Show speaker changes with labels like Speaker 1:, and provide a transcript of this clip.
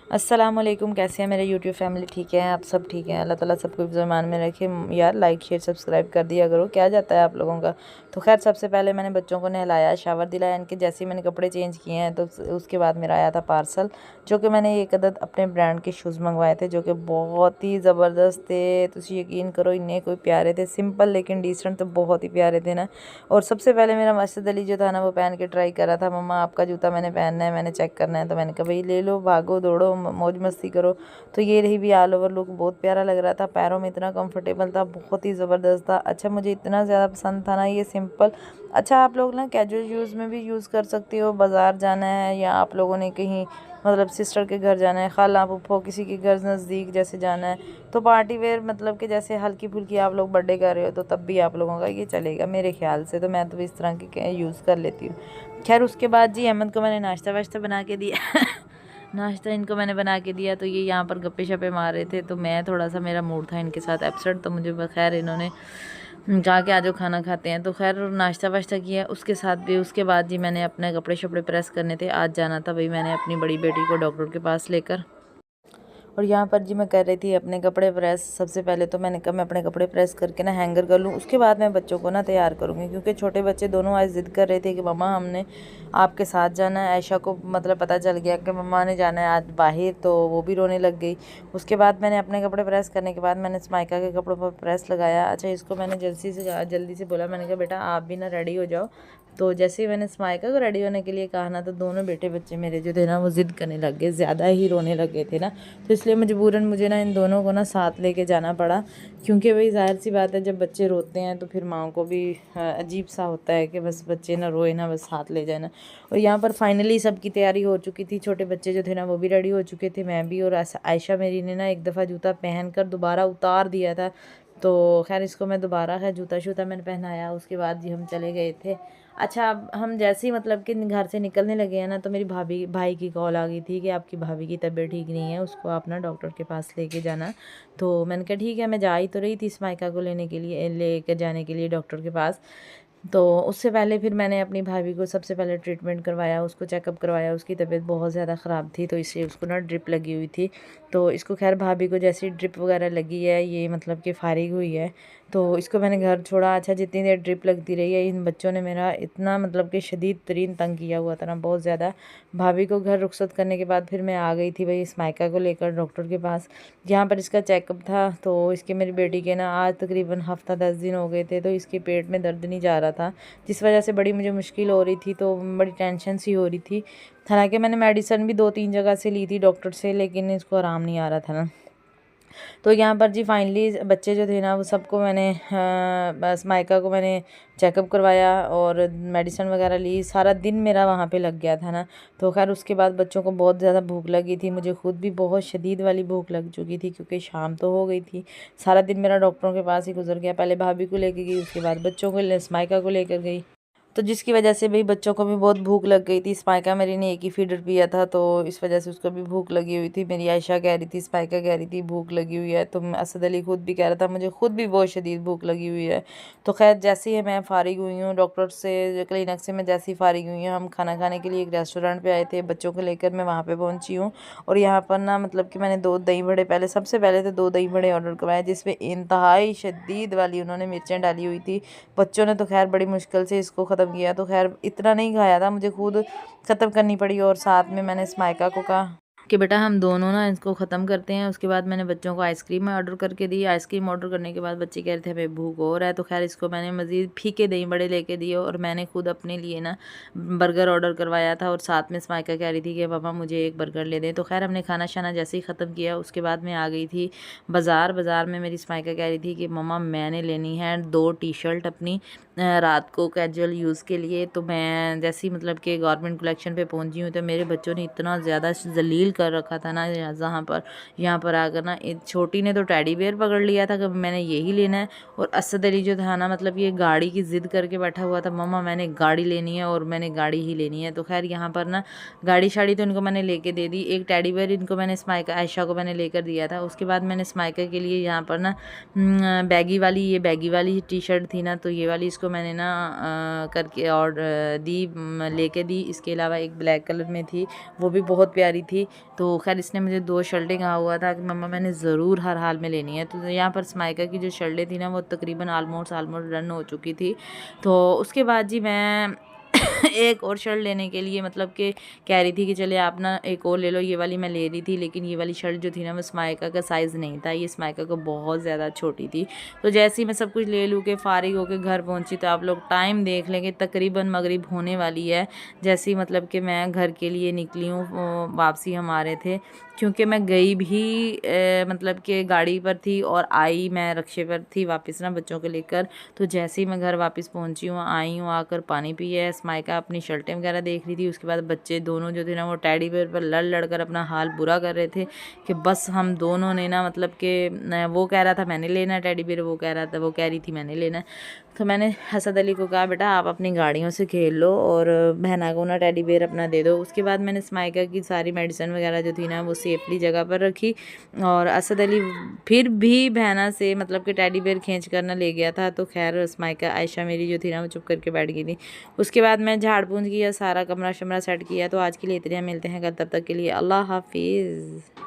Speaker 1: अस्सलाम वालेकुम, कैसे हैं मेरे यूट्यूब फैमिली? ठीक है, आप सब ठीक हैं? अल्लाह ताला सबको ईमान में रखे। यार लाइक शेयर सब्सक्राइब कर दिया करो, क्या जाता है आप लोगों का। तो खैर सबसे पहले मैंने बच्चों को नहलाया, शावर दिलाया। इनके जैसे ही मैंने कपड़े चेंज किए हैं तो उसके बाद मेरा आया था पार्सल, जो कि मैंने एक अदद अपने ब्रांड के शूज़ मंगवाए थे, जो कि बहुत ही ज़बरदस्त थे। तो यकीन करो इन्ने कोई प्यारे थे, सिंपल लेकिन डिसेंट, तो बहुत ही प्यारे थे ना। और सबसे पहले मेरा मकसद अली जो था ना, वो पहन के ट्राई कर रहा था, मम्मा आपका जूता मैंने पहनना है, मैंने चेक करना है। तो मैंने कहा भाई ले लो, भागो दौड़ो, मौज मस्ती करो। तो ये रही भी ऑल ओवर लुक, बहुत प्यारा लग रहा था, पैरों में इतना कंफर्टेबल था, बहुत ही ज़बरदस्त था। अच्छा मुझे इतना ज़्यादा पसंद था ना ये सिंपल। अच्छा आप लोग ना कैजुअल यूज़ में भी यूज़ कर सकते हो, बाज़ार जाना है या आप लोगों ने कहीं मतलब सिस्टर के घर जाना है, खाला फूफो किसी के घर नज़दीक जैसे जाना है, तो पार्टी वेयर मतलब कि जैसे हल्की फुल्की आप लोग बर्थडे कर रहे हो तो तब भी आप लोगों का ये चलेगा मेरे ख्याल से। तो मैं तो इस तरह के यूज़ कर लेती हूँ। खैर उसके बाद जी अहमद को मैंने नाश्ता वाश्ता बना के दिया नाश्ता इनको मैंने बना के दिया, तो ये यहाँ पर गप्पे शप्पे मार रहे थे। तो मैं थोड़ा सा मेरा मूड था इनके साथ एब्सेंट, तो मुझे खैर इन्होंने कहा कि आज खाना खाते हैं। तो खैर नाश्ता वाश्ता किया, उसके साथ भी उसके बाद जी मैंने अपने कपड़े शपड़े प्रेस करने थे, आज जाना था भाई मैंने अपनी बड़ी बेटी को डॉक्टर के पास लेकर। और यहाँ पर जी मैं कर रही थी अपने कपड़े प्रेस। सबसे पहले तो मैंने कहा मैं अपने कपड़े प्रेस करके ना हैंगर कर लूँ, उसके बाद मैं बच्चों को ना तैयार करूँगी, क्योंकि छोटे बच्चे दोनों आज ज़िद कर रहे थे कि मम्मा हमने आपके साथ जाना है। आयशा को मतलब पता चल गया कि मम्मा ने जाना है आज बाहर, तो वो भी रोने लग गई। उसके बाद मैंने अपने कपड़े प्रेस करने के बाद मैंने स्माइका के कपड़ों पर प्रेस लगाया। अच्छा इसको मैंने जल्दी से बोला, मैंने कहा बेटा आप भी ना रेडी हो जाओ। तो जैसे ही मैंने स्माइका को रेडी होने के लिए कहा ना, तो दोनों बेटे बच्चे मेरे जो थे ना वो ज़िद करने लग गए, ज़्यादा ही रोने लगे थे ना। तो इसलिए मजबूरन मुझे ना इन दोनों को ना साथ लेके जाना पड़ा, क्योंकि भाई ज़ाहिर सी बात है जब बच्चे रोते हैं तो फिर माँ को भी अजीब सा होता है कि बस बच्चे ना रोए ना, बस साथ ले जाए ना। और यहाँ पर फाइनली सबकी तैयारी हो चुकी थी, छोटे बच्चे जो थे ना वो भी रेडी हो चुके थे, मैं भी। और आयशा मेरी ने ना एक दफ़ा जूता पहन कर दोबारा उतार दिया था, तो खैर इसको मैं दोबारा है जूता शूता मैंने पहनाया। उसके बाद जी हम चले गए थे। अच्छा अब हम जैसे ही मतलब कि घर से निकलने लगे हैं ना, तो मेरी भाई की कॉल आ गई थी कि आपकी भाभी की तबीयत ठीक नहीं है, उसको आप ना डॉक्टर के पास लेके जाना। तो मैंने कहा ठीक है, मैं जा ही तो रही थी स्माइका को लेकर जाने के लिए डॉक्टर के पास। तो उससे पहले फिर मैंने अपनी भाभी को सबसे पहले ट्रीटमेंट करवाया, उसको चेकअप करवाया। उसकी तबीयत बहुत ज़्यादा ख़राब थी, तो इसलिए उसको ना ड्रिप लगी हुई थी। तो इसको खैर भाभी को जैसी ड्रिप वगैरह लगी है, ये मतलब कि फारिग हुई है, तो इसको मैंने घर छोड़ा। अच्छा जितनी देर ड्रिप लगती रही है, इन बच्चों ने मेरा इतना मतलब कि शदीद तरीन तंग किया हुआ था ना, बहुत ज़्यादा। भाभी को घर रुखसत करने के बाद फिर मैं आ गई थी भाई स्माइका को लेकर डॉक्टर के पास, जहाँ पर इसका चेकअप था। तो इसके मेरी बेटी के ना आज तकरीबन हफ़्ता 10 दिन हो गए थे, तो इसके पेट में दर्द नहीं जा रहा था, जिस वजह से बड़ी मुझे मुश्किल हो रही थी, तो बड़ी टेंशन सी हो रही थी। हालांकि मैंने मेडिसिन भी 2-3 जगह से ली थी डॉक्टर से, लेकिन इसको आराम नहीं आ रहा था ना। तो यहाँ पर जी फाइनली बच्चे जो थे ना वो सबको मैंने बस माइका को मैंने चेकअप करवाया और मेडिसिन वगैरह ली। सारा दिन मेरा वहाँ पे लग गया था ना। तो खैर उसके बाद बच्चों को बहुत ज़्यादा भूख लगी थी, मुझे खुद भी बहुत शदीद वाली भूख लग चुकी थी, क्योंकि शाम तो हो गई थी। सारा दिन मेरा डॉक्टरों के पास ही गुजर गया, पहले भाभी को लेके गई, उसके बाद बच्चों को माइका को लेकर गई। तो जिसकी वजह से भाई बच्चों को भी बहुत भूख लग गई थी। स्पाइका मेरी ने एक ही फीडर पिया था, तो इस वजह से उसको भी भूख लगी हुई थी। मेरी आयशा कह रही थी, स्पाइका कह रही थी भूख लगी हुई है, तो असद अली खुद भी कह रहा था मुझे खुद भी बहुत शदीद भूख लगी हुई है। तो खैर जैसे ही मैं फ़ारिग हुई हूँ डॉक्टर से, क्लिनिक से मैं जैसे ही फ़ारिग हुई हूँ, हम खाना खाने के लिए एक रेस्टोरेंट पर आए थे, बच्चों को लेकर मैं वहाँ पर पहुँची हूँ। और यहाँ पर ना मतलब कि मैंने 2 दही बड़े सबसे पहले तो 2 दही बड़े ऑर्डर करवाए, जिसमें इंतहाई शदीद वाली उन्होंने मिर्चें डाली हुई थी। बच्चों ने तो खैर बड़ी मुश्किल से इसको ख़त्म किया, तो खैर इतना नहीं खाया था, मुझे खुद ख़त्म करनी पड़ी। और साथ में मैंने स्माइका को कहा कि बेटा हम दोनों ना इसको ख़त्म करते हैं। उसके बाद मैंने बच्चों को आइसक्रीम ऑर्डर करके दी। आइसक्रीम ऑर्डर करने के बाद बच्चे कह रहे थे हमें भूख हो रहा है, तो खैर इसको मैंने मज़ीद फीके दही बड़े लेके दिए, और मैंने खुद अपने लिए ना बर्गर ऑर्डर करवाया था। और साथ में स्माइका कह रही थी कि पापा मुझे एक बर्गर ले दें। तो खैर हमने खाना शाना जैसे ही ख़त्म किया, उसके बाद मैं आ गई थी बाज़ार में मेरी स्माइका कह रही थी कि मम्मा मैंने लेनी है 2 टी शर्ट अपनी रात को कैजुअल यूज़ के लिए। तो मैं जैसे ही मतलब कि गारमेंट कलेक्शन पे पहुंची हूँ, तो मेरे बच्चों ने इतना ज़्यादा जलील कर रखा था ना, यहाँ पर आकर ना छोटी ने तो टेडी बेयर पकड़ लिया था कि मैंने यही लेना है। और असद अली जो था ना मतलब ये गाड़ी की ज़िद करके बैठा हुआ था, मम्मा मैंने गाड़ी लेनी है और मैंने गाड़ी ही लेनी है। तो खैर यहाँ पर ना गाड़ी शाड़ी तो इनको मैंने लेके दे दी। एक टेडी बेयर इनको मैंने स्माइका आयशा को मैंने लेकर दिया था। उसके बाद मैंने स्माइका के लिए यहाँ पर ना बैगी वाली टी शर्ट थी ना, तो ये वाली इसको मैंने ना करके और लेके दी। इसके अलावा एक ब्लैक कलर में थी, वो भी बहुत प्यारी थी। तो खैर इसने मुझे 2 शर्टें कहा हुआ था कि मम्मा मैंने ज़रूर हर हाल में लेनी है। तो यहाँ पर स्माइका की जो शर्टें थी ना वो तकरीबन ऑलमोस्ट रन हो चुकी थी। तो उसके बाद जी मैं एक और शर्ट लेने के लिए मतलब कि कह रही थी कि चलिए आप ना एक और ले लो, ये वाली मैं ले रही थी, लेकिन ये वाली शर्ट जो थी ना वो स्माइका का साइज़ नहीं था, ये स्माइका को बहुत ज़्यादा छोटी थी। तो जैसे ही मैं सब कुछ ले लूँ के फ़ारिग होकर घर पहुँची तो आप लोग टाइम देख लेंगे, तकरीबन मगरिब होने वाली है। जैसे ही मतलब कि मैं घर के लिए निकली हूँ, वापसी हम आ रहे थे, क्योंकि मैं गई भी मतलब कि गाड़ी पर थी और आई मैं रक्शे पर थी वापस ना बच्चों को लेकर। तो जैसे ही मैं घर वापस पहुंची हूँ, आई हूँ, आकर पानी पिया, स्माइका अपनी शर्टें वगैरह देख रही थी। उसके बाद बच्चे दोनों जो थे ना वो टेडी बेयर पर लड़ कर अपना हाल बुरा कर रहे थे कि बस हम दोनों ने ना मतलब कि वो कह रहा था मैंने लेना है टेडी बेयर, वो कह रही थी मैंने लेना है। तो मैंने हसद अली को कहा बेटा आप अपनी गाड़ियों से खेल लो और बहना को ना टेडी बेयर अपना दे दो। उसके बाद मैंने स्माइका की सारी मेडिसिन वगैरह जो थी ना वो सेफली जगह पर रखी, और असद अली फिर भी बहना से मतलब कि टेडी बेयर खींच कर ना ले गया था। तो खैर स्माइका आयशा मेरी जो थी ना वो चुप करके बैठ गई थी। उसके बाद मैं झाड़ पूंछ किया, सारा कमरा शमरा सेट किया। तो आज के लिए इतने, मिलते हैं कल, तब तक के लिए अल्लाह हाफिज़।